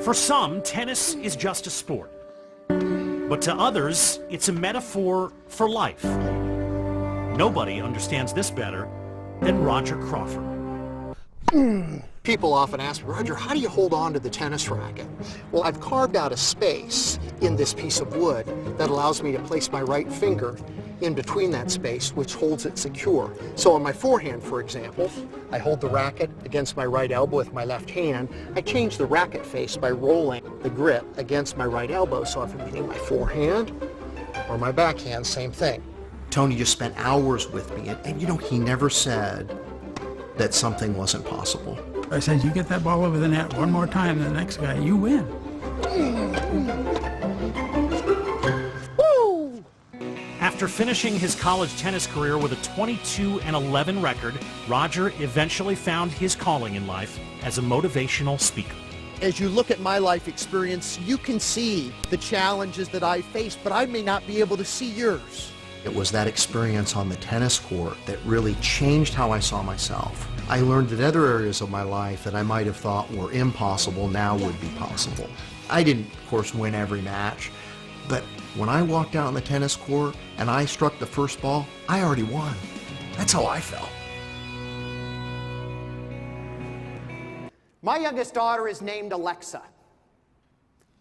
For some, tennis is just a sport. But to others, it's a metaphor for life. Nobody understands this better than Roger Crawford. People often ask, Roger, how do you hold on to the tennis racket? Well, I've carved out a space in this piece of wood that allows me to place my right finger in between that space, which holds it secure. So on my forehand, for example, I hold the racket against my right elbow with my left hand. I change the racket face by rolling the grip against my right elbow. So if I'm hitting my forehand or my backhand, same thing. Tony just spent hours with me, and you know, he never said that something wasn't possible. I said, you get that ball over the net one more time than the next guy, you win. Woo! After finishing his college tennis career with a 22-11 record, Roger eventually found his calling in life as a motivational speaker. As you look at my life experience, you can see the challenges that I faced, but I may not be able to see yours. It was that experience on the tennis court that really changed how I saw myself. I learned that other areas of my life that I might have thought were impossible now would be possible. I didn't, of course, win every match, but when I walked out on the tennis court and I struck the first ball, I already won. That's how I felt. My youngest daughter is named Alexa.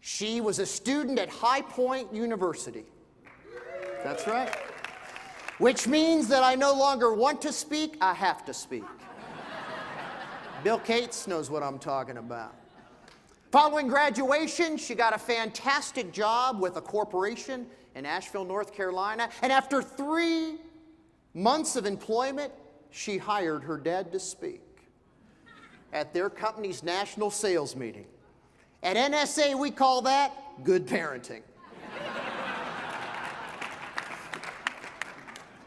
She was a student at High Point University. That's right. Which means that I no longer want to speak, I have to speak. Bill Cates knows what I'm talking about. Following graduation, she got a fantastic job with a corporation in Asheville, North Carolina, and after 3 months of employment, she hired her dad to speak at their company's national sales meeting. At NSA, we call that good parenting.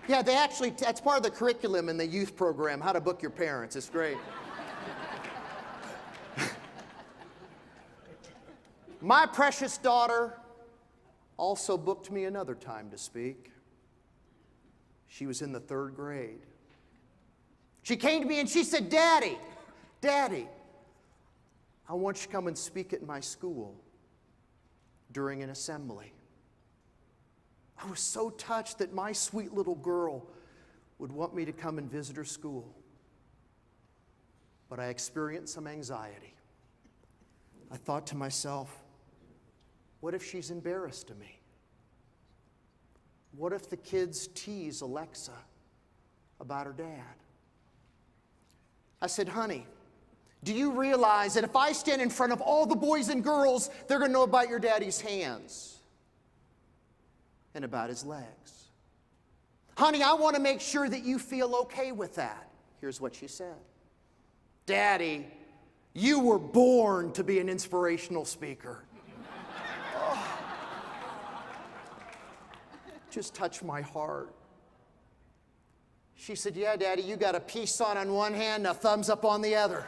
Yeah, that's part of the curriculum in the youth program, how to book your parents. It's great. My precious daughter also booked me another time to speak. She was in the 3rd grade. She came to me and she said, Daddy, I want you to come and speak at my school during an assembly. I was so touched that my sweet little girl would want me to come and visit her school. But I experienced some anxiety. I thought to myself, what if she's embarrassed of me? What if the kids tease Alexa about her dad? I said, honey, do you realize that if I stand in front of all the boys and girls, they're going to know about your daddy's hands and about his legs? Honey, I want to make sure that you feel okay with that. Here's what she said. Daddy, you were born to be an inspirational speaker. Oh. Just touched my heart. She said, yeah, Daddy, you got a peace sign on one hand and a thumbs up on the other.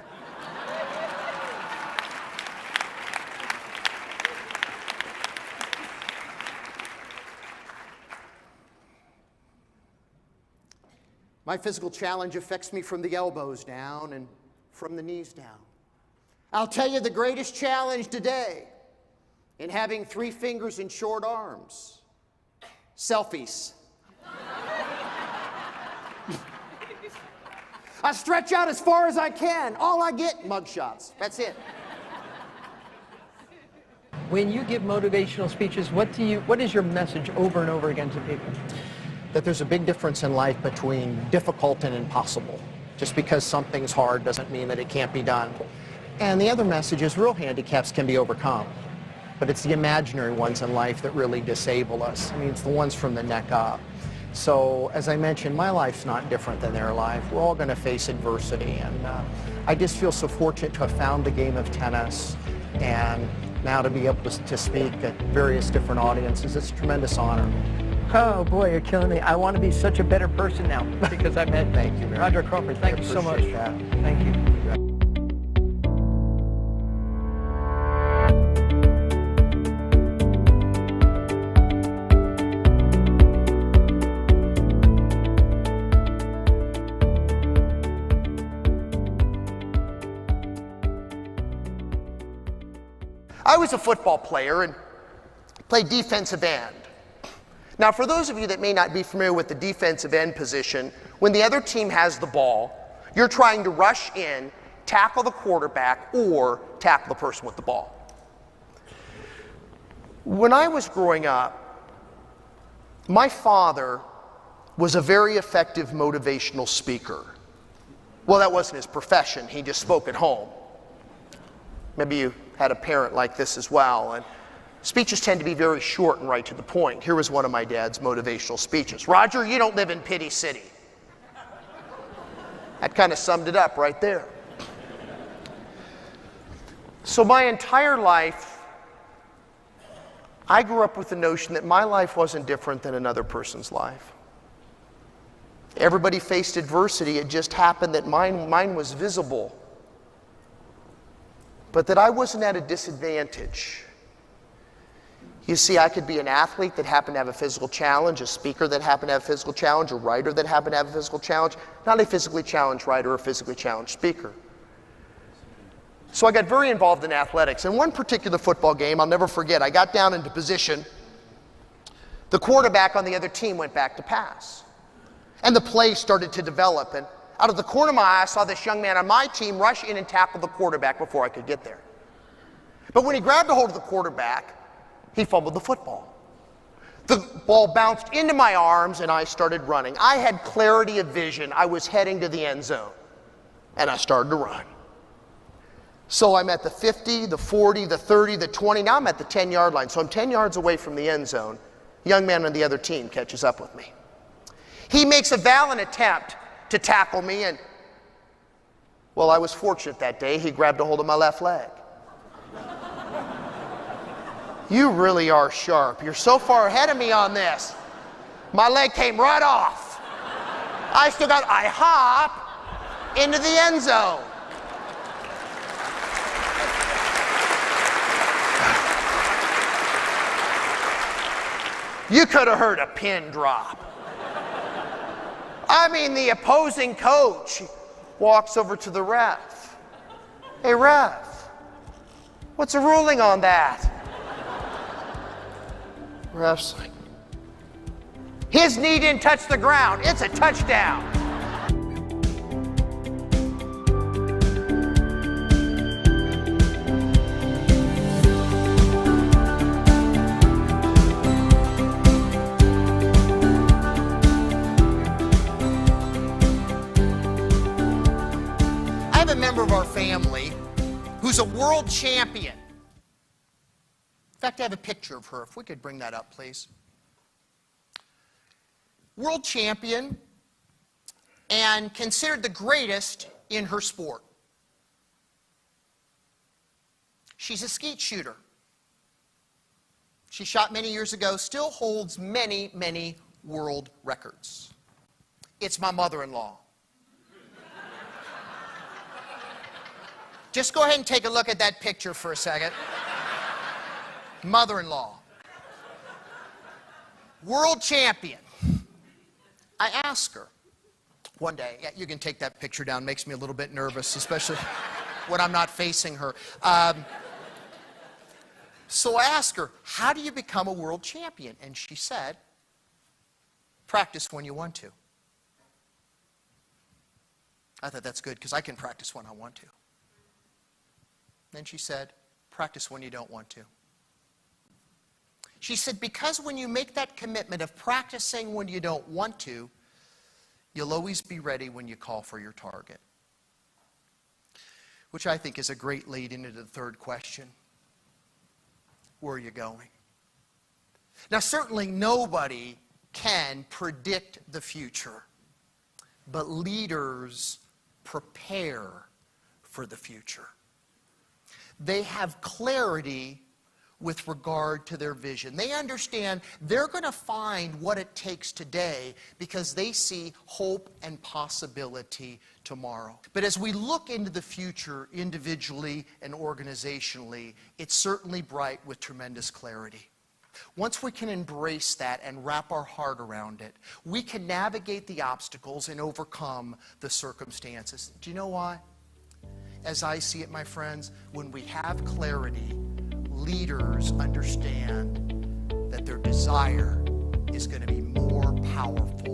My physical challenge affects me from the elbows down and from the knees down. I'll tell you the greatest challenge today in having 3 fingers and short arms. Selfies. I stretch out as far as I can. All I get, mugshots. That's it. When you give motivational speeches, what is your message over and over again to people? That there's a big difference in life between difficult and impossible. Just because something's hard doesn't mean that it can't be done. And the other message is real handicaps can be overcome. But it's the imaginary ones in life that really disable us. I mean, it's the ones from the neck up. So, as I mentioned, my life's not different than their life. We're all going to face adversity. And I just feel so fortunate to have found the game of tennis and now to be able to speak at various different audiences. It's a tremendous honor. Oh boy, you're killing me. I want to be such a better person now because I met Thank you, Roger Crawford. Thank you so much. That. Thank you. I was a football player and played defensive end. Now, for those of you that may not be familiar with the defensive end position, when the other team has the ball, you're trying to rush in, tackle the quarterback, or tackle the person with the ball. When I was growing up, my father was a very effective motivational speaker. Well, that wasn't his profession. He just spoke at home. Maybe you had a parent like this as well. And speeches tend to be very short and right to the point. Here was one of my dad's motivational speeches. Roger, you don't live in Pity City. That kind of summed it up right there. So my entire life, I grew up with the notion that my life wasn't different than another person's life. Everybody faced adversity. It just happened that mine was visible. But that I wasn't at a disadvantage. You see, I could be an athlete that happened to have a physical challenge, a speaker that happened to have a physical challenge, a writer that happened to have a physical challenge, not a physically challenged writer or a physically challenged speaker. So I got very involved in athletics. In one particular football game, I'll never forget, I got down into position. The quarterback on the other team went back to pass. And the play started to develop. And out of the corner of my eye, I saw this young man on my team rush in and tackle the quarterback before I could get there. But when he grabbed a hold of the quarterback, he fumbled the football. The ball bounced into my arms and I started running. I had clarity of vision. I was heading to the end zone. And I started to run. So I'm at the 50, the 40, the 30, the 20. Now I'm at the 10-yard line. So I'm 10 yards away from the end zone. A young man on the other team catches up with me. He makes a valiant attempt to tackle me, and, well, I was fortunate that day. He grabbed a hold of my left leg. You really are sharp. You're so far ahead of me on this. My leg came right off. I hop into the end zone. You could have heard a pin drop. I mean, the opposing coach walks over to the ref. Hey, ref, what's the ruling on that? Ref's like, his knee didn't touch the ground. It's a touchdown. I have a member of our family who's a world champion. In fact, I have a picture of her. If we could bring that up, please. World champion and considered the greatest in her sport. She's a skeet shooter. She shot many years ago, still holds many, many world records. It's my mother-in-law. Just go ahead and take a look at that picture for a second. Mother-in-law. World champion. I asked her one day, yeah, you can take that picture down, makes me a little bit nervous, especially when I'm not facing her. So I asked her, how do you become a world champion? And she said, practice when you want to. I thought that's good because I can practice when I want to. Then she said, practice when you don't want to. She said, because when you make that commitment of practicing when you don't want to, you'll always be ready when you call for your target. Which I think is a great lead into the third question. Where are you going? Now, certainly nobody can predict the future, but leaders prepare for the future. They have clarity with regard to their vision. They understand they're going to find what it takes today because they see hope and possibility tomorrow. But as we look into the future individually and organizationally, it's certainly bright with tremendous clarity. Once we can embrace that and wrap our heart around it, we can navigate the obstacles and overcome the circumstances. Do you know why? As I see it, my friends, when we have clarity, leaders understand that their desire is going to be more powerful